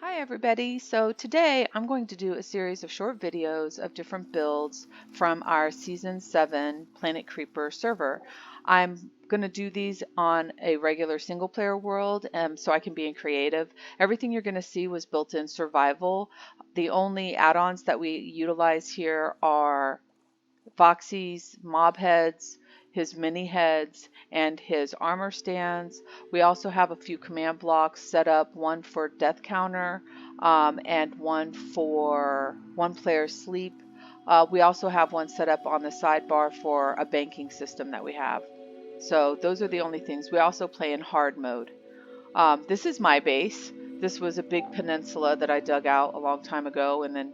Hi everybody. So today I'm going to do a series of short videos of different builds from our Season 7 Planet Creeper server. I'm going to do these on a regular single player world so I can be in creative. Everything you're going to see was built in survival. The only add-ons that we utilize here are Foxy's mob heads, his mini heads, and his armor stands. We also have a few command blocks set up, one for death counter and one for one player sleep. We also have one set up on the sidebar for a banking system that we have. So those are the only things. We also play in hard mode. This is my base. This was a big peninsula that I dug out a long time ago, and then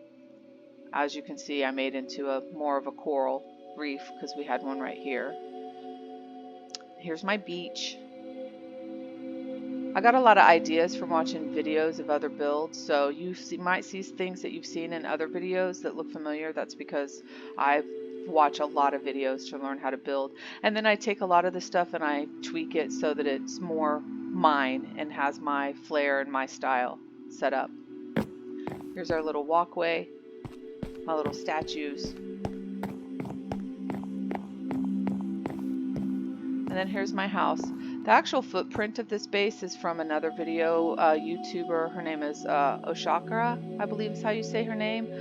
as you can see, I made into more of a coral reef because we had one right here. Here's my beach. I got a lot of ideas from watching videos of other builds, so you might see things that you've seen in other videos that look familiar. That's because I watch a lot of videos to learn how to build, and then I take a lot of the stuff and I tweak it so that it's more mine and has my flair and my style set up. Here's our little walkway, my little statues. And then here's my house. The actual footprint of this base is from another video YouTuber. Her name is Oshakara, I believe is how you say her name.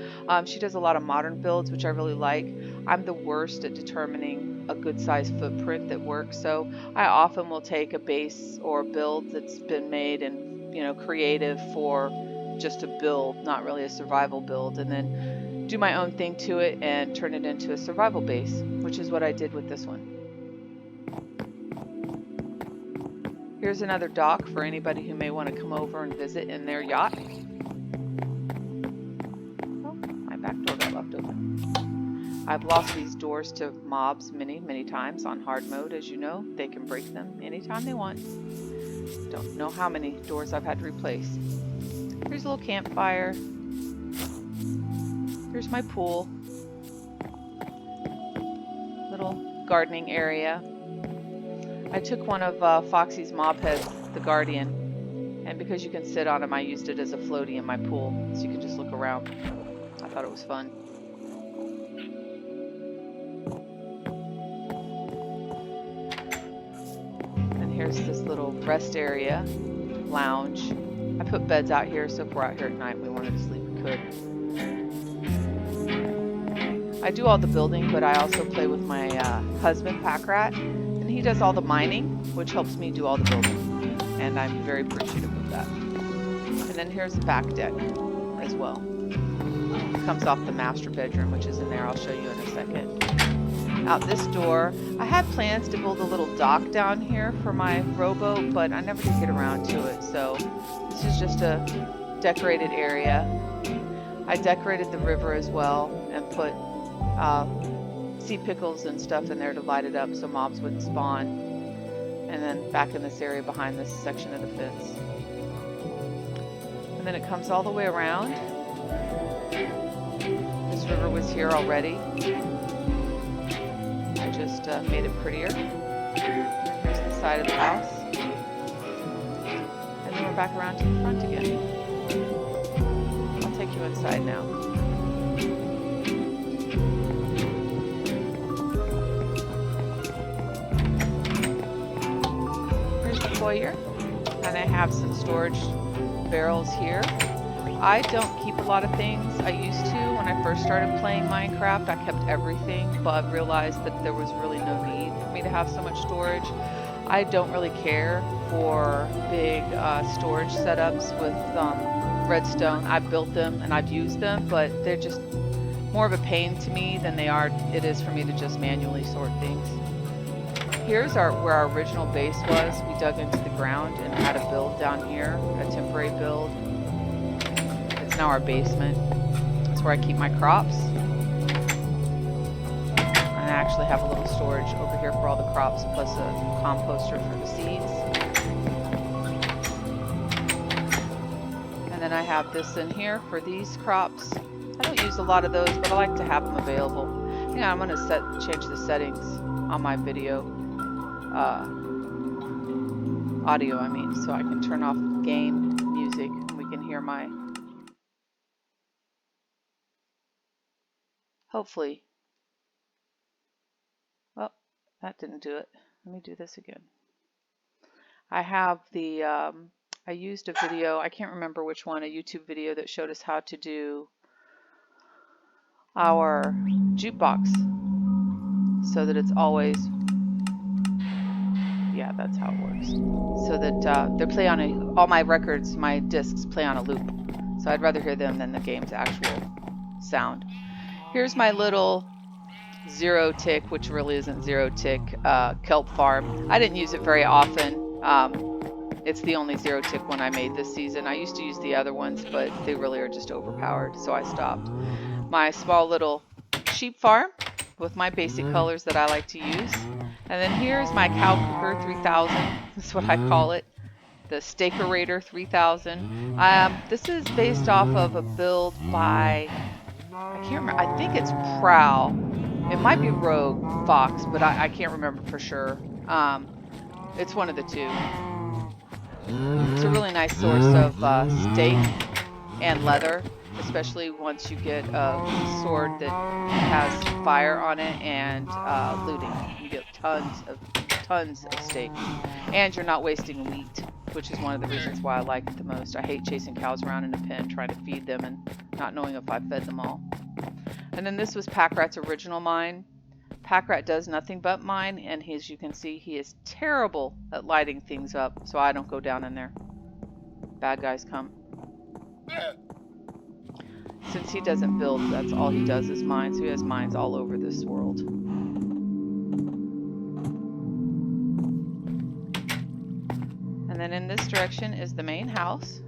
She does a lot of modern builds, which I really like. I'm the worst at determining a good size footprint that works, so I often will take a base or a build that's been made and creative for just a build, not really a survival build, and then do my own thing to it and turn it into a survival base, which is what I did with this one. Here's another dock for anybody who may want to come over and visit in their yacht. Oh, my back door got left open. I've lost these doors to mobs many times on hard mode. As you know, they can break them anytime they want. Don't know how many doors I've had to replace. Here's a little campfire. Here's my pool. Little gardening area. I took one of Foxy's mob heads, the Guardian, and because you can sit on him, I used it as a floaty in my pool, so you can just look around. I thought it was fun. And here's this little rest area, lounge. I put beds out here, so if we're out here at night and we wanted to sleep, we could. I do all the building, but I also play with my husband, Packrat. He does all the mining, which helps me do all the building, and I'm very appreciative of that. And then here's the back deck as well. It comes off the master bedroom, which is in there. I'll show you in a second. Out this door, I had plans to build a little dock down here for my rowboat, but I never did get around to it, so this is just a decorated area. I decorated the river as well and put sea pickles and stuff in there to light it up so mobs wouldn't spawn. And then back in this area behind this section of the fence. And then it comes all the way around. This river was here already. I just made it prettier. Here's the side of the house. And then we're back around to the front again. I'll take you inside now. Foyer, and I have some storage barrels here. I don't keep a lot of things. I used to when I first started playing Minecraft. I kept everything, but realized that there was really no need for me to have so much storage. I don't really care for big storage setups with redstone. I've built them and I've used them, but they're just more of a pain to me than it is for me to just manually sort things. Here's where our original base was. We dug into the ground and had a build down here, a temporary build. It's now our basement. It's where I keep my crops. And I actually have a little storage over here for all the crops, plus a composter for the seeds. And then I have this in here for these crops. I don't use a lot of those, but I like to have them available. Yeah, I'm going to change the settings on my video. Audio, I mean, so I can turn off game music and we can hear my Hopefully. Well, that didn't do it. Let me do this again. I have the, I used a video, I can't remember which one, a YouTube video that showed us how to do our jukebox so that it's always, yeah, that's how it works. So that they play on all my records, my discs play on a loop. So I'd rather hear them than the game's actual sound. Here's my little zero tick, which really isn't zero tick, kelp farm. I didn't use it very often. It's the only zero tick one I made this season. I used to use the other ones, but they really are just overpowered, so I stopped. My small little sheep farm with my basic colors that I like to use. And then here's my Cow Cooker 3000. That's what I call it. The Steakerator 3000. This is based off of a build by, I can't remember, I think it's Prowl. It might be Rogue Fox, but I can't remember for sure. It's one of the two. It's a really nice source of steak and leather, especially once you get a sword that has fire on it and looting. You get tons of steak, and you're not wasting wheat, which is one of the reasons why I like it the most. I hate chasing cows around in a pen trying to feed them and not knowing if I fed them all. And then this was Packrat's original mine. Packrat does nothing but mine, and as you can see, he is terrible at lighting things up, so I don't go down in there. Bad guys come. Since he doesn't build, that's all he does is mine, so he has mines all over this world. And then in this direction is the main house.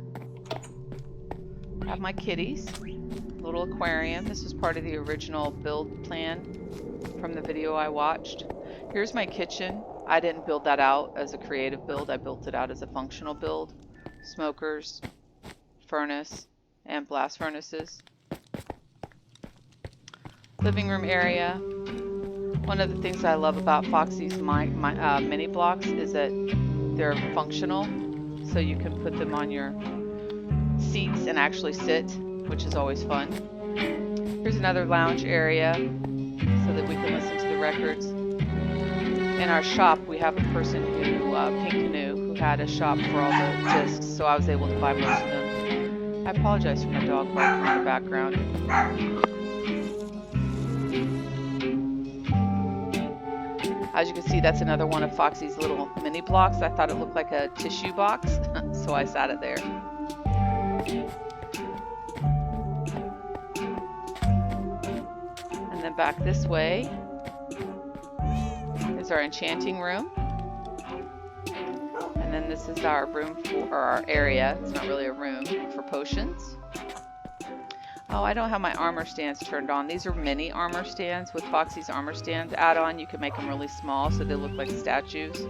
I have my kitties, little aquarium. This was part of the original build plan from the video I watched. Here's my kitchen. I didn't build that out as a creative build. I built it out as a functional build. Smokers, furnace, and blast furnaces. Living room area. One of the things I love about Foxy's mini blocks is that they're functional, so you can put them on your seats and actually sit, which is always fun. Here's another lounge area so that we can listen to the records. In our shop, we have a person who, Pink Canoe, who had a shop for all the discs, so I was able to buy most of them. I apologize for my dog barking in the background. As you can see, that's another one of Foxy's little mini blocks. I thought it looked like a tissue box, so I sat it there. And then back this way is our enchanting room. And then this is our room or our area. It's not really a room for potions. Oh, I don't have my armor stands turned on. These are mini armor stands. With Foxy's armor stands add-on, you can make them really small so they look like statues.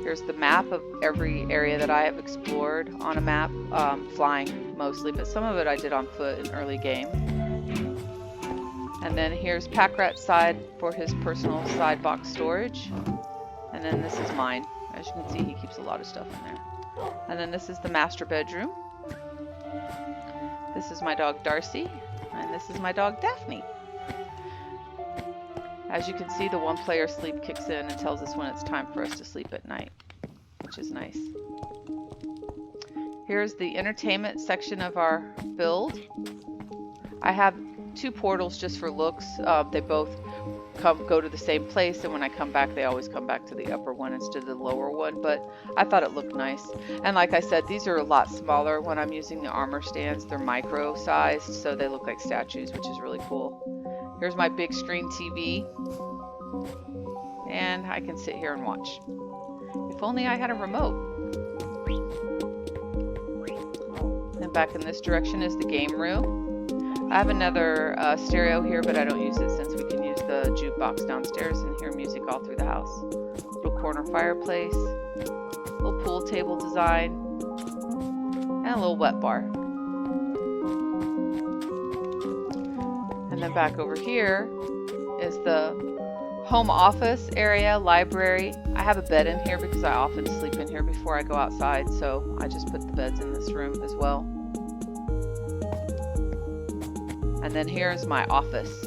Here's the map of every area that I have explored on a map, flying mostly, but some of it I did on foot in early game. And then here's Packrat's side for his personal side box storage. And then this is mine. As you can see, he keeps a lot of stuff in there. And then this is the master bedroom. This is my dog Darcy, and this is my dog Daphne. As you can see, the one-player sleep kicks in and tells us when it's time for us to sleep at night, which is nice. Here's the entertainment section of our build. I have two portals just for looks. They both go to the same place, and when I come back, they always come back to the upper one instead of the lower one, but I thought it looked nice. And like I said, these are a lot smaller when I'm using the armor stands. They're micro sized, so they look like statues, which is really cool. Here's my big screen TV, and I can sit here and watch. If only I had a remote. And back in this direction is the game room. I have another stereo here, but I don't use it since we can use the jukebox downstairs and hear music all through the house. Little corner fireplace, little pool table design, and a little wet bar. And then back over here is the home office area, library. I have a bed in here because I often sleep in here before I go outside, so I just put the beds in this room as well. And then here's my office.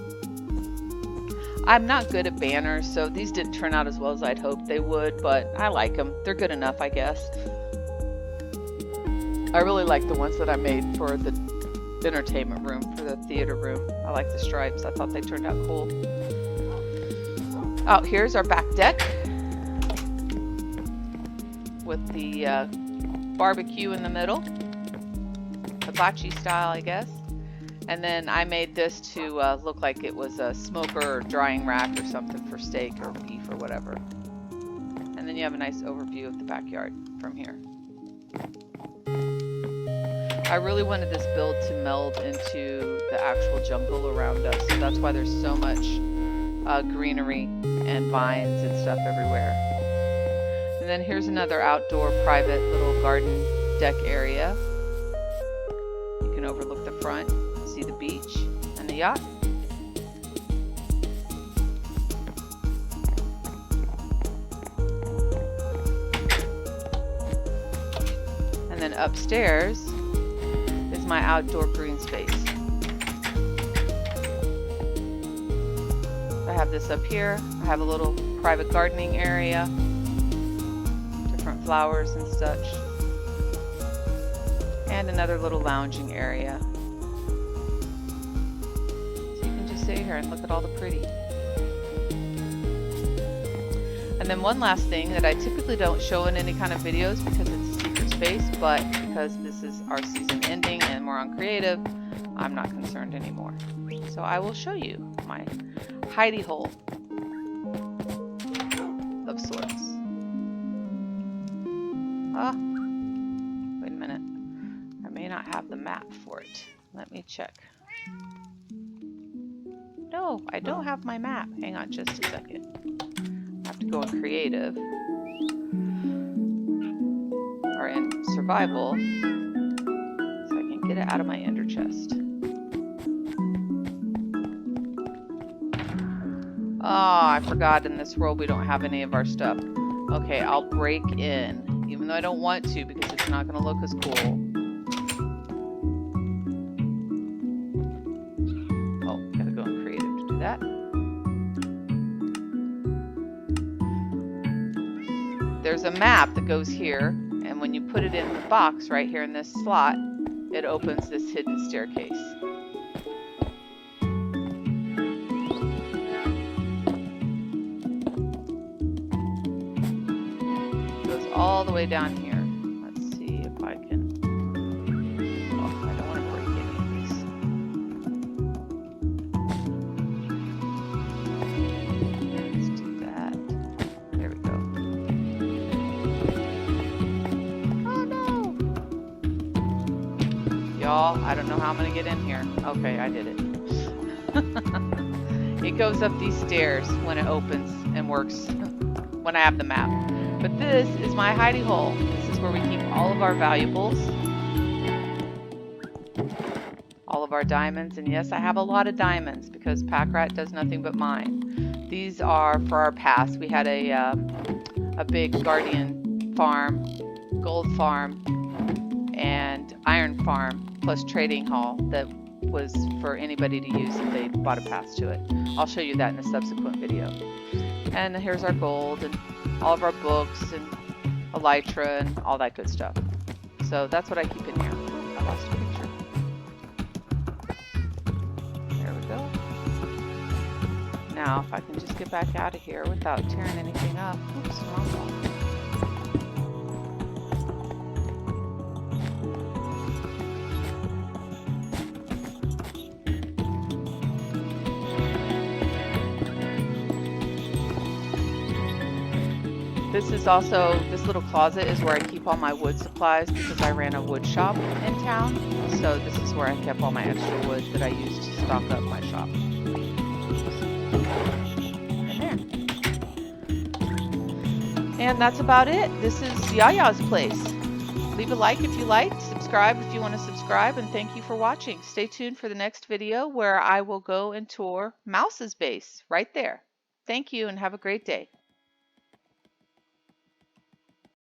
I'm not good at banners, so these didn't turn out as well as I'd hoped they would, but I like them. They're good enough, I guess. I really like the ones that I made for the entertainment room, for the theater room. I like the stripes. I thought they turned out cool. Oh, here's our back deck with the barbecue in the middle. Hibachi style, I guess. And then I made this to look like it was a smoker or drying rack or something for steak or beef or whatever. And then you have a nice overview of the backyard from here. I really wanted this build to meld into the actual jungle around us, so that's why there's so much greenery and vines and stuff everywhere. And then here's another outdoor private little garden deck area. You can overlook the front, see the beach and the yacht. And then upstairs is my outdoor green space. I have this up here. I have a little private gardening area, different flowers and such, and another little lounging area. So you can just sit here and look at all the pretty. And then one last thing that I typically don't show in any kind of videos because it's a secret space, but because this is our season ending and we're on creative, I'm not concerned anymore. So I will show you my hidey hole of sorts. Ah, wait a minute. I may not have the map for it. Let me check. No, I don't have my map. Hang on just a second. I have to go in creative or in survival so I can get it out of my ender chest. Oh, I forgot in this world we don't have any of our stuff. Okay, I'll break in, even though I don't want to because it's not going to look as cool. Oh, gotta go in creative to do that. There's a map that goes here, and when you put it in the box right here in this slot, it opens this hidden staircase. All the way down here. Let's see if I can. Oh, I don't want to break any of these. Let's do that. There we go. Oh no! Y'all, I don't know how I'm going to get in here. Okay, I did it. It goes up these stairs when it opens and works when I have the map. But this is my hidey hole. This is where we keep all of our valuables, all of our diamonds, and yes, I have a lot of diamonds because Pack Rat does nothing but mine. These are for our past. We had a big guardian farm, gold farm, and iron farm, plus trading hall that was for anybody to use if they bought a pass to it. I'll show you that in a subsequent video. And here's our gold and all of our books and elytra and all that good stuff. So that's what I keep in here. Ooh, I lost a picture. There we go. Now if I can just get back out of here without tearing anything up. Oops, wrong one. This is also, this little closet is where I keep all my wood supplies because I ran a wood shop in town. So this is where I kept all my extra wood that I used to stock up my shop. And there. And that's about it. This is Yaya's place. Leave a like if you liked, subscribe if you want to subscribe, and thank you for watching. Stay tuned for the next video where I will go and tour Mouse's base right there. Thank you and have a great day.